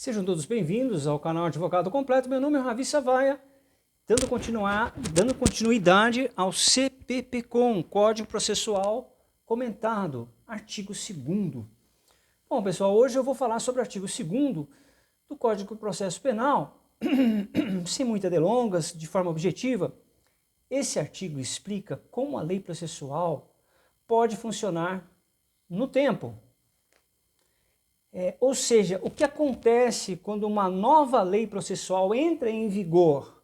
Sejam todos bem-vindos ao canal Advogado Completo. Meu nome é Ravi Savaia, dando continuidade ao CPP-Com, Código Processual Comentado, artigo 2º. Bom, pessoal, hoje eu vou falar sobre o artigo 2º do Código de Processo Penal, sem muitas delongas, de forma objetiva. Esse artigo explica como a lei processual pode funcionar no tempo. Ou seja, o que acontece quando uma nova lei processual entra em vigor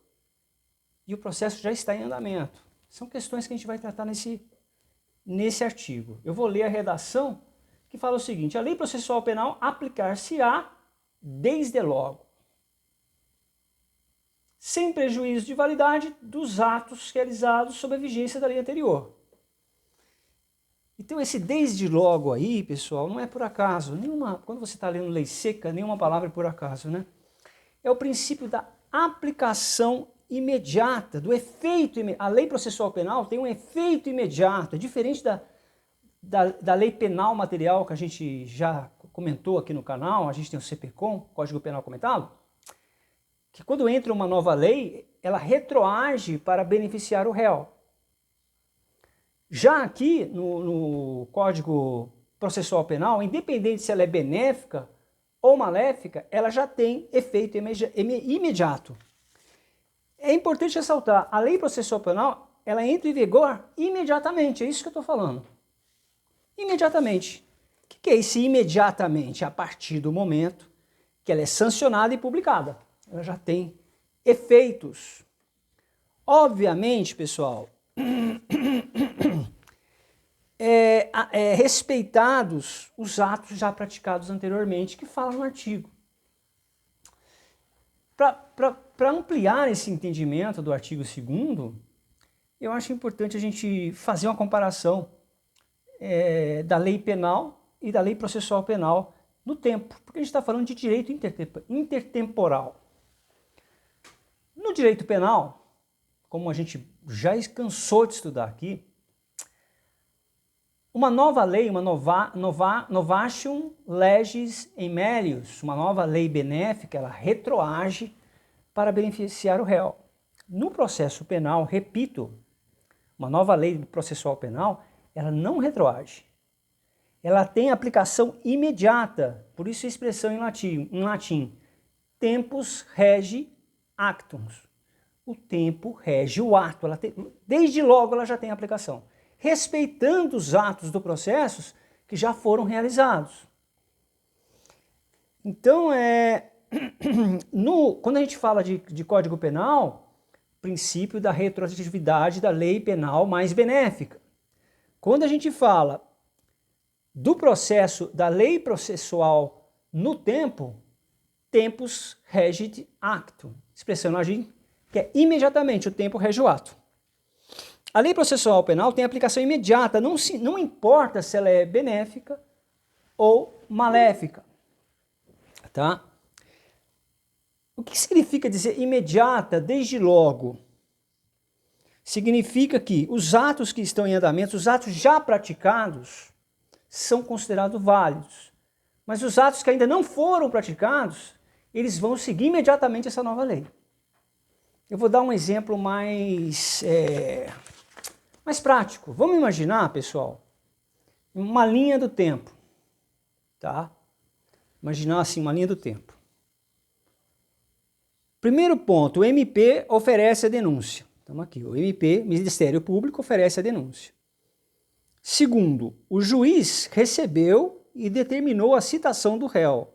e o processo já está em andamento. São questões que a gente vai tratar nesse artigo. Eu vou ler a redação que fala o seguinte: a lei processual penal aplicar-se-á desde logo, sem prejuízo de validade dos atos realizados sob a vigência da lei anterior. Então esse desde logo aí, pessoal, não é por acaso. Quando você está lendo lei seca, nenhuma palavra é por acaso, né? É o princípio da aplicação imediata, do efeito. A lei processual penal tem um efeito imediato, é diferente da lei penal material que a gente já comentou aqui no canal. A gente tem o CPCom, Código Penal Comentado, que quando entra uma nova lei, ela retroage para beneficiar o réu. Já aqui no Código Processual Penal, independente se ela é benéfica ou maléfica, ela já tem efeito imediato. É importante ressaltar, a lei processual penal, ela entra em vigor imediatamente, é isso que eu estou falando. Imediatamente. O que é esse imediatamente? A partir do momento que ela é sancionada e publicada. Ela já tem efeitos. Obviamente, pessoal, respeitados os atos já praticados anteriormente, que fala no artigo. Para ampliar esse entendimento do artigo 2º, eu acho importante a gente fazer uma comparação da lei penal e da lei processual penal no tempo, porque a gente está falando de direito intertemporal. No direito penal, como a gente já cansou de estudar aqui, uma nova lei, uma novatio legis in melius, uma nova lei benéfica, ela retroage para beneficiar o réu. No processo penal, repito, uma nova lei processual penal, ela não retroage. Ela tem aplicação imediata, por isso a expressão em latim, tempus rege actum. O tempo rege o ato, desde logo ela já tem aplicação, respeitando os atos do processo que já foram realizados. Então, quando a gente fala de Código Penal, princípio da retroatividade da lei penal mais benéfica. Quando a gente fala do processo, da lei processual no tempo, tempus regit actum, expressão em latim, que é imediatamente, o tempo rege o ato. A lei processual penal tem aplicação imediata, não importa se ela é benéfica ou maléfica. Tá? O que significa dizer imediata desde logo? Significa que os atos que estão em andamento, os atos já praticados, são considerados válidos. Mas os atos que ainda não foram praticados, eles vão seguir imediatamente essa nova lei. Eu vou dar um exemplo mais prático. Vamos imaginar, pessoal, uma linha do tempo, tá? Imaginar assim uma linha do tempo. Primeiro ponto, o MP oferece a denúncia. Estamos aqui, o MP, Ministério Público, oferece a denúncia. Segundo, o juiz recebeu e determinou a citação do réu.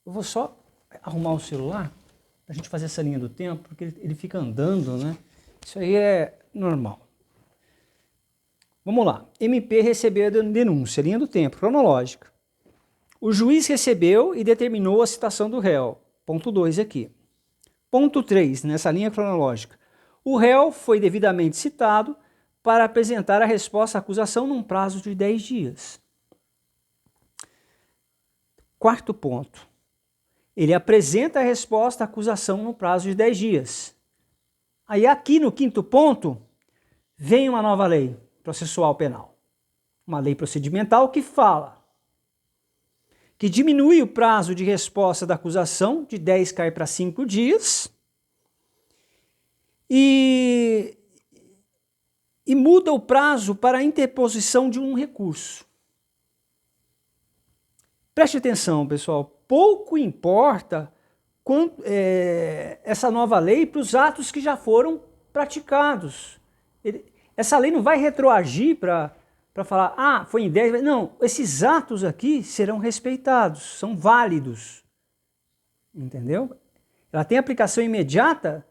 Eu vou só arrumar o celular para a gente fazer essa linha do tempo, porque ele fica andando, né? Isso aí é normal. Vamos lá. MP recebeu a denúncia, linha do tempo, cronológica. O juiz recebeu e determinou a citação do réu. Ponto 2 aqui. Ponto 3, nessa linha cronológica. O réu foi devidamente citado para apresentar a resposta à acusação num prazo de 10 dias. Quarto ponto. Ele apresenta a resposta à acusação no prazo de 10 dias. Aí aqui no quinto ponto, vem uma nova lei processual penal. Uma lei procedimental que fala que diminui o prazo de resposta da acusação, de 10 cai para 5 dias, e muda o prazo para a interposição de um recurso. Preste atenção, pessoal, pouco importa essa nova lei para os atos que já foram praticados. Essa lei não vai retroagir para falar, ah, foi em 10, não, esses atos aqui serão respeitados, são válidos, entendeu? Ela tem aplicação imediata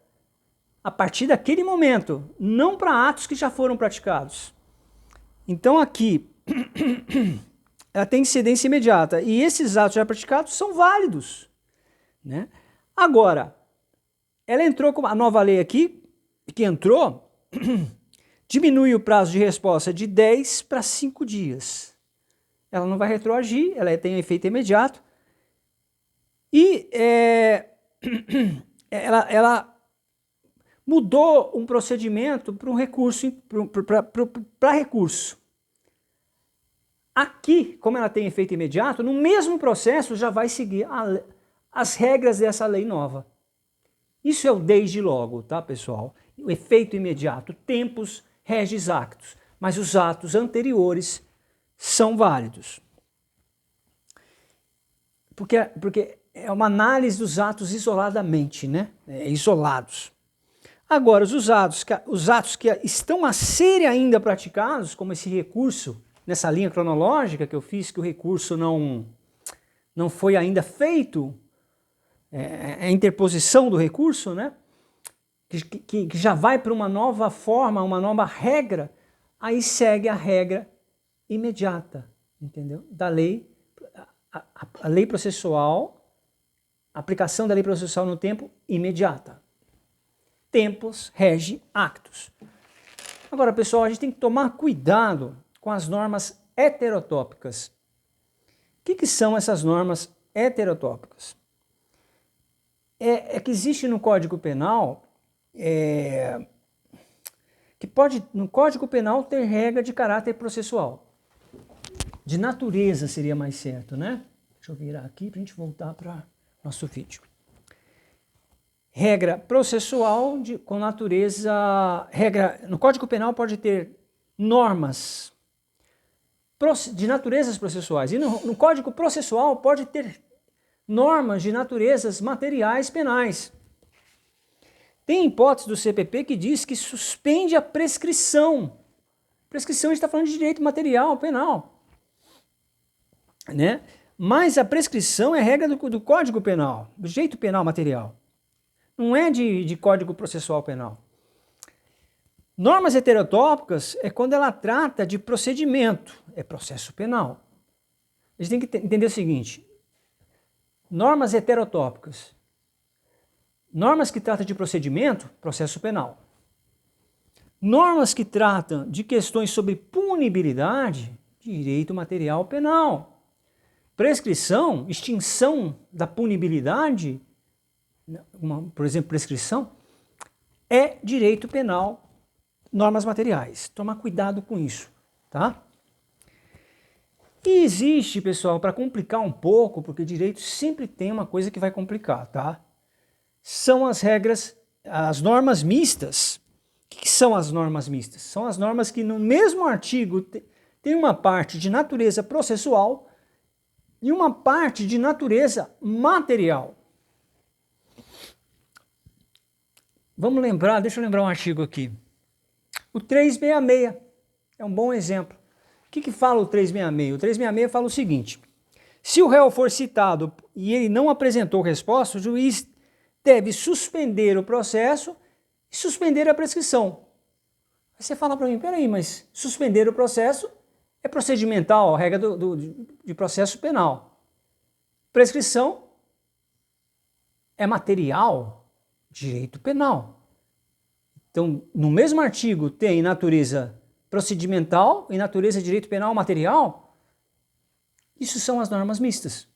a partir daquele momento, não para atos que já foram praticados. Então aqui, ela tem incidência imediata, e esses atos já praticados são válidos, né? Agora, ela entrou com a nova lei aqui, que entrou, diminui o prazo de resposta de 10 para 5 dias. Ela não vai retroagir, ela tem efeito imediato. E ela mudou um procedimento para um recurso, para recurso. Aqui, como ela tem efeito imediato, no mesmo processo já vai seguir as regras dessa lei nova. Isso é o desde logo, tá, pessoal? O efeito imediato, tempus regis actus, mas os atos anteriores são válidos. Porque é uma análise dos atos isoladamente, né? Isolados. Agora, os atos que estão a serem ainda praticados, como esse recurso, nessa linha cronológica que eu fiz, que o recurso não foi ainda feito, a interposição do recurso, né? Que já vai para uma nova forma, uma nova regra, aí segue a regra imediata, entendeu? Da lei, a lei processual, a aplicação da lei processual no tempo imediata. Tempus regi actus. Agora, pessoal, a gente tem que tomar cuidado com as normas heterotópicas. O que são essas normas heterotópicas? É que existe no Código Penal, que pode, no Código Penal, ter regra de caráter processual. De natureza seria mais certo, né? Deixa eu virar aqui para a gente voltar para nosso vídeo. Regra processual com natureza... no Código Penal pode ter normas de naturezas processuais. E no Código Processual pode ter normas de naturezas materiais penais. Tem hipótese do CPP que diz que suspende a prescrição. Prescrição, a gente está falando de direito material penal, né? Mas a prescrição é regra do Código Penal, do direito penal material. Não é de Código Processual Penal. Normas heterotópicas é quando ela trata de procedimento, é processo penal. A gente tem que entender o seguinte, normas heterotópicas, normas que tratam de procedimento, processo penal. Normas que tratam de questões sobre punibilidade, direito material penal. Prescrição, extinção da punibilidade, por exemplo, prescrição, é direito penal, normas materiais. Tomar cuidado com isso, tá? E existe, pessoal, para complicar um pouco, porque direito sempre tem uma coisa que vai complicar, tá? São as regras, as normas mistas. O que são as normas mistas? São as normas que no mesmo artigo tem uma parte de natureza processual e uma parte de natureza material. Vamos lembrar, deixa eu lembrar um artigo aqui. O 366 é um bom exemplo. O que fala o 366? O 366 fala o seguinte: se o réu for citado e ele não apresentou resposta, o juiz deve suspender o processo e suspender a prescrição. Aí você fala para mim, peraí, mas suspender o processo é procedimental, a regra de processo penal. Prescrição é material, direito penal. Então, no mesmo artigo tem natureza procedimental e natureza de direito penal material. Isso são as normas mistas.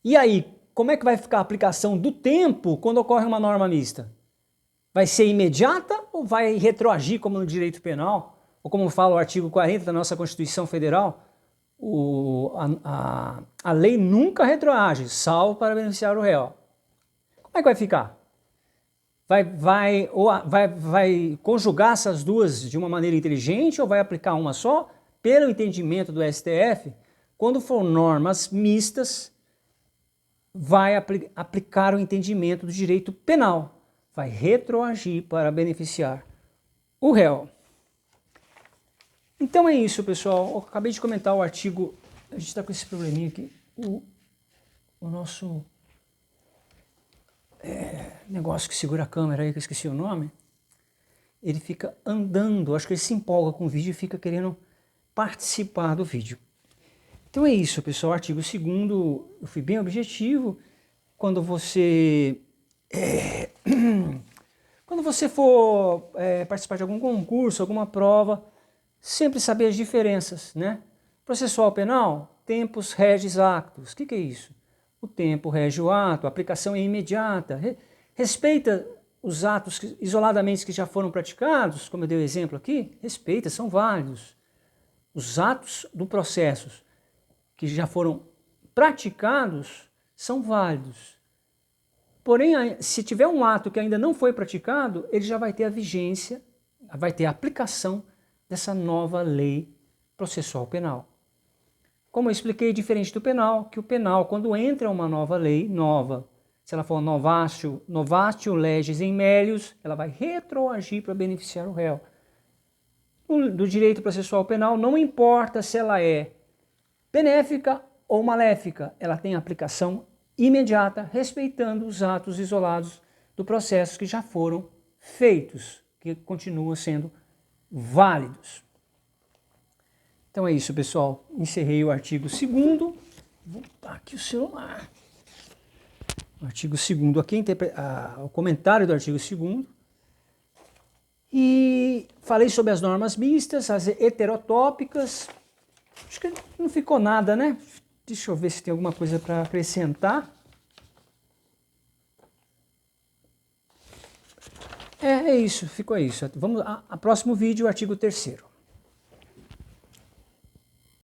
E aí, como é que vai ficar a aplicação do tempo quando ocorre uma norma mista? Vai ser imediata ou vai retroagir como no direito penal? Ou como fala o artigo 40 da nossa Constituição Federal? a lei nunca retroage, salvo para beneficiar o réu. Como é que vai ficar? Vai conjugar essas duas de uma maneira inteligente ou vai aplicar uma só? Pelo entendimento do STF, quando for normas mistas, vai aplicar o entendimento do direito penal, vai retroagir para beneficiar o réu. Então é isso, pessoal. Eu acabei de comentar o artigo. A gente está com esse probleminha aqui. O nosso negócio que segura a câmera aí, que eu esqueci o nome, ele fica andando. Acho que ele se empolga com o vídeo e fica querendo participar do vídeo. Então é isso, pessoal. Artigo 2º, eu fui bem objetivo. Quando você for participar de algum concurso, alguma prova, sempre saber as diferenças, né? Processual penal, tempus regis actus. O que é isso? O tempo rege o ato, a aplicação é imediata. Respeita os atos isoladamente que já foram praticados, como eu dei o exemplo aqui, respeita, são válidos. Os atos do processo que já foram praticados são válidos. Porém, se tiver um ato que ainda não foi praticado, ele já vai ter a vigência, vai ter a aplicação dessa nova lei processual penal. Como eu expliquei, diferente do penal, que o penal, quando entra uma nova lei, nova, se ela for novatio legis in melius, ela vai retroagir para beneficiar o réu. Do direito processual penal, não importa se ela é benéfica ou maléfica, ela tem aplicação imediata, respeitando os atos isolados do processo que já foram feitos, que continuam sendo válidos. Então é isso, pessoal. Encerrei o artigo 2º. Vou botar aqui o celular. O artigo 2º aqui, o comentário do artigo 2º. E falei sobre as normas mistas, as heterotópicas. Acho que não ficou nada, né? Deixa eu ver se tem alguma coisa para acrescentar. É isso, ficou isso. Vamos ao próximo vídeo, o artigo 3º.